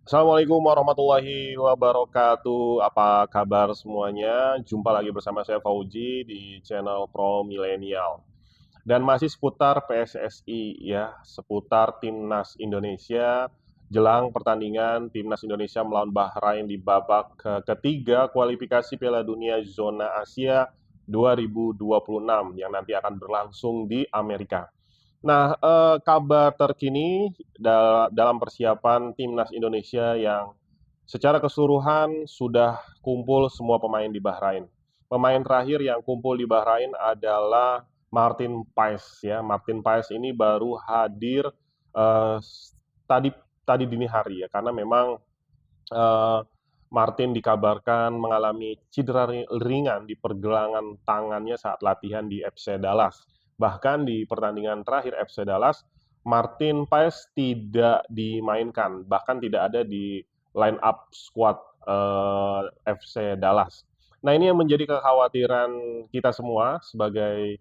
Assalamualaikum warahmatullahi wabarakatuh. Apa kabar semuanya? Jumpa lagi bersama saya Fauji di channel Pro Milenial. Dan masih seputar PSSI ya, seputar Timnas Indonesia jelang pertandingan Timnas Indonesia melawan Bahrain di babak ketiga kualifikasi Piala Dunia Zona Asia 2026 yang nanti akan berlangsung di Amerika. Nah, kabar terkini dalam persiapan Timnas Indonesia yang secara keseluruhan sudah kumpul semua pemain di Bahrain. Pemain terakhir yang kumpul di Bahrain adalah Martin Paes ya. Martin Paes ini baru hadir eh, tadi tadi dini hari ya, karena memang eh, Martin dikabarkan mengalami cedera ringan di pergelangan tangannya saat latihan di FC Dallas. Bahkan di pertandingan terakhir FC Dallas, Martin Paes tidak dimainkan, bahkan tidak ada di line up squad FC Dallas. Nah, ini yang menjadi kekhawatiran kita semua sebagai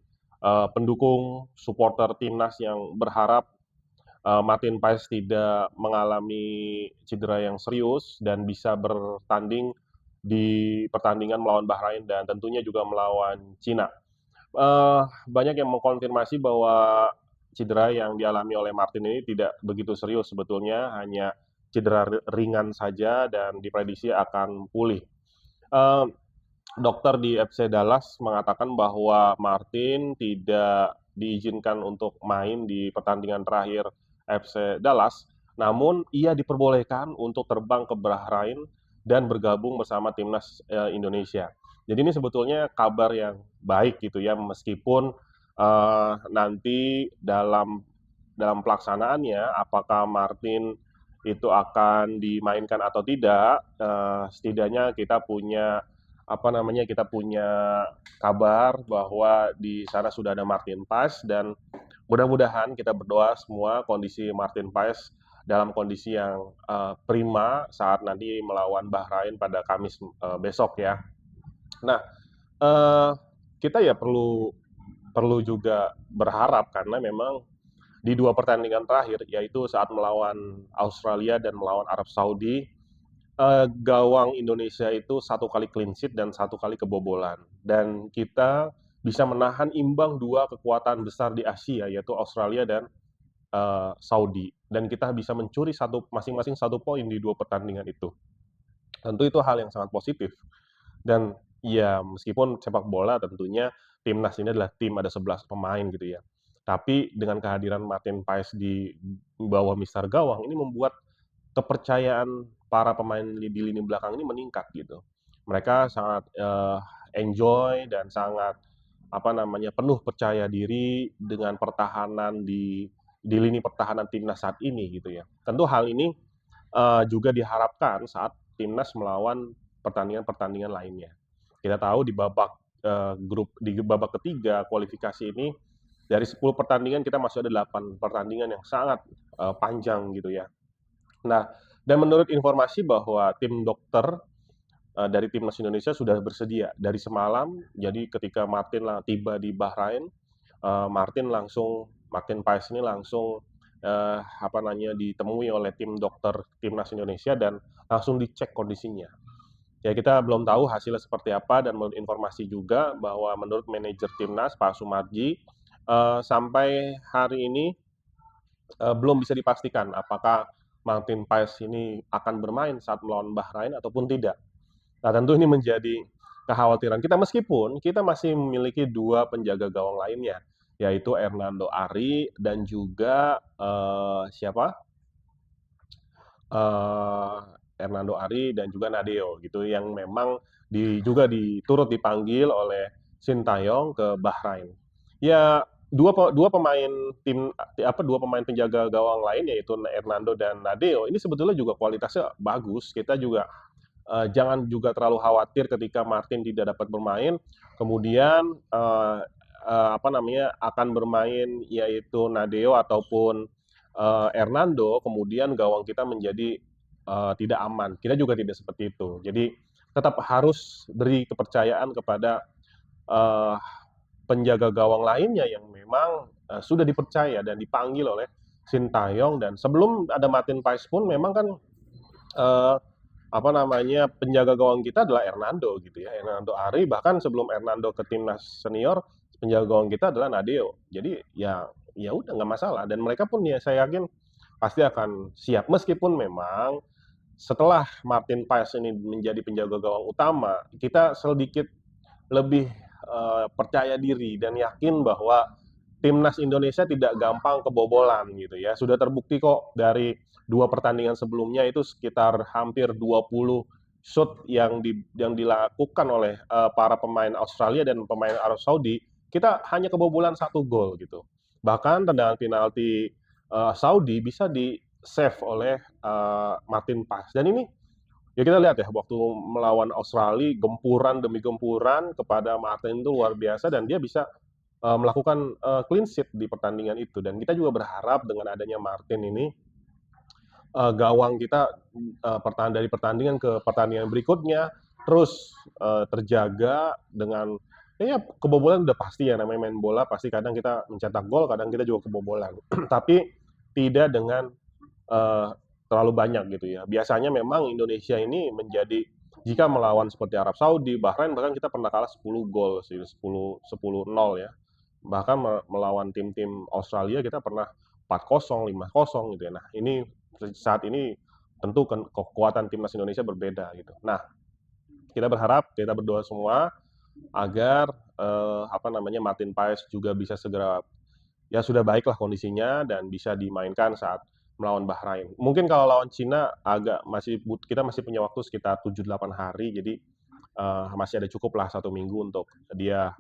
pendukung supporter timnas yang berharap Martin Paes tidak mengalami cedera yang serius dan bisa bertanding di pertandingan melawan Bahrain dan tentunya juga melawan Cina. Banyak yang mengkonfirmasi bahwa cedera yang dialami oleh Martin ini tidak begitu serius sebetulnya, hanya cedera ringan saja dan diprediksi akan pulih. Eh, Dokter di FC Dallas mengatakan bahwa Martin tidak diizinkan untuk main di pertandingan terakhir FC Dallas, namun ia diperbolehkan untuk terbang ke Bahrain dan bergabung bersama timnas Indonesia. Jadi ini sebetulnya kabar yang baik gitu ya, meskipun nanti dalam pelaksanaannya apakah Martin itu akan dimainkan atau tidak, setidaknya kita punya kita punya kabar bahwa di sana sudah ada Martin Paes dan mudah-mudahan kita berdoa semua kondisi Martin Paes dalam kondisi yang prima saat nanti melawan Bahrain pada Kamis besok ya. Nah, eh, kita ya perlu perlu juga berharap karena memang di dua pertandingan terakhir yaitu saat melawan Australia dan melawan Arab Saudi, gawang Indonesia itu satu kali clean sheet dan satu kali kebobolan. Dan kita bisa menahan imbang dua kekuatan besar di Asia, yaitu Australia dan Saudi. Dan kita bisa mencuri masing-masing satu poin di dua pertandingan itu. Tentu itu hal yang sangat positif. Dan ya meskipun sepak bola tentunya timnas ini adalah tim ada 11 pemain gitu ya. Tapi dengan kehadiran Martin Paes di bawah Mister Gawang ini membuat kepercayaan para pemain di lini belakang ini meningkat gitu. Mereka sangat enjoy dan sangat penuh percaya diri dengan pertahanan di lini pertahanan timnas saat ini gitu ya. Tentu hal ini juga diharapkan saat timnas melawan pertandingan-pertandingan lainnya. Kita tahu di babak ketiga kualifikasi ini dari 10 pertandingan kita masih ada 8 pertandingan yang sangat panjang gitu ya. Nah, dan menurut informasi bahwa tim dokter dari timnas Indonesia sudah bersedia dari semalam. Jadi ketika Martin tiba di Bahrain, Martin Paes ini langsung ditemui oleh tim dokter timnas Indonesia dan langsung dicek kondisinya. Ya kita belum tahu hasilnya seperti apa dan menurut informasi juga bahwa menurut manajer timnas Pak Sumarji sampai hari ini belum bisa dipastikan apakah Martin Paes ini akan bermain saat melawan Bahrain ataupun tidak. Nah, tentu ini menjadi kekhawatiran kita meskipun kita masih memiliki dua penjaga gawang lainnya, yaitu Hernando Ari dan juga eh, Hernando Ari dan juga Nadeo gitu yang memang juga diturut dipanggil oleh Sintayong ke Bahrain. Ya dua pemain dua pemain penjaga gawang lain yaitu Hernando dan Nadeo ini sebetulnya juga kualitasnya bagus. Kita juga jangan juga terlalu khawatir ketika Martin tidak dapat bermain, kemudian akan bermain yaitu Nadeo ataupun Hernando, kemudian gawang kita menjadi tidak aman. Kita juga tidak seperti itu. Jadi tetap harus beri kepercayaan kepada uh, penjaga gawang lainnya yang memang sudah dipercaya dan dipanggil oleh Sintayong dan sebelum ada Martin Paes pun memang kan eee, apa namanya, penjaga gawang kita adalah Hernando gitu ya, Hernando Ari, bahkan sebelum Hernando ke timnas senior, penjaga gawang kita adalah Nadeo. Jadi ya udah nggak masalah dan mereka pun ya saya yakin pasti akan siap. Meskipun memang setelah Martin Paes ini menjadi penjaga gawang utama, kita sedikit lebih percaya diri dan yakin bahwa timnas Indonesia tidak gampang kebobolan gitu ya. Sudah terbukti kok dari dua pertandingan sebelumnya itu sekitar hampir 20 shot yang dilakukan oleh para pemain Australia dan pemain Arab Saudi, kita hanya kebobolan satu gol gitu. Bahkan tendangan penalti Saudi bisa di save oleh Martin Paes. Dan ini ya kita lihat ya waktu melawan Australia gempuran demi gempuran kepada Martin itu luar biasa dan dia bisa melakukan clean sheet di pertandingan itu dan kita juga berharap dengan adanya Martin ini gawang kita dari pertandingan ke pertandingan berikutnya terus terjaga dengan ya kebobolan udah pasti ya namanya main bola pasti kadang kita mencetak gol kadang kita juga kebobolan tapi tidak dengan eh, terlalu banyak gitu ya. Biasanya memang Indonesia ini menjadi jika melawan seperti Arab Saudi, Bahrain bahkan kita pernah kalah 10 gol sih, 10-0 ya. Bahkan melawan tim-tim Australia kita pernah 4-0, 5-0 gitu ya. Nah, ini saat ini tentu kekuatan timnas Indonesia berbeda gitu. Nah, kita berharap kita berdoa semua agar apa namanya Martin Paes juga bisa segera ya sudah baiklah kondisinya dan bisa dimainkan saat melawan Bahrain. Mungkin kalau lawan Cina agak kita masih punya waktu sekitar 7-8 hari, jadi masih ada cukup lah 1 minggu untuk dia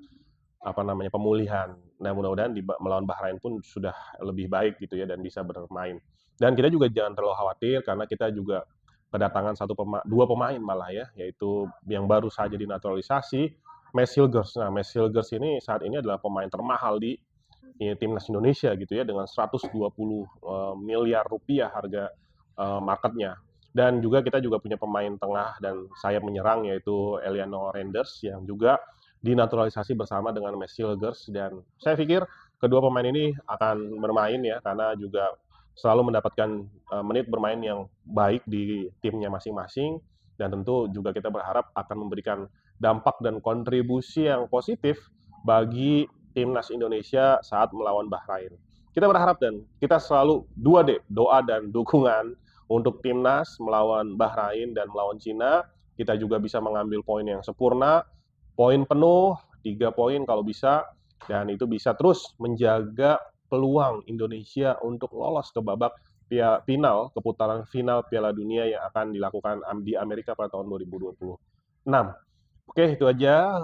apa namanya pemulihan. Nah mudah-mudahan melawan Bahrain pun sudah lebih baik gitu ya dan bisa bermain. Dan kita juga jangan terlalu khawatir karena kita juga kedatangan dua pemain malah ya, yaitu yang baru saja dinaturalisasi, Max Hilgers. Nah, Max Hilgers ini saat ini adalah pemain termahal di timnas Indonesia gitu ya dengan 120 miliar rupiah harga marketnya. Dan juga kita juga punya pemain tengah dan sayap menyerang yaitu Eliano Renders yang juga dinaturalisasi bersama dengan Max Hilgers dan saya pikir kedua pemain ini akan bermain ya karena juga selalu mendapatkan menit bermain yang baik di timnya masing-masing dan tentu juga kita berharap akan memberikan dampak dan kontribusi yang positif bagi timnas Indonesia saat melawan Bahrain. Kita berharap dan kita selalu 2D, doa dan dukungan untuk timnas melawan Bahrain dan melawan Cina. Kita juga bisa mengambil poin yang sempurna, poin penuh, 3 poin kalau bisa, dan itu bisa terus menjaga peluang Indonesia untuk lolos ke babak final, keputaran final Piala Dunia yang akan dilakukan di Amerika pada tahun 2026. Oke, itu aja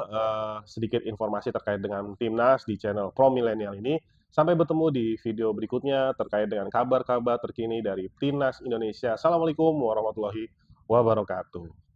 sedikit informasi terkait dengan timnas di channel Pro Millennial ini. Sampai bertemu di video berikutnya terkait dengan kabar-kabar terkini dari timnas Indonesia. Assalamualaikum warahmatullahi wabarakatuh.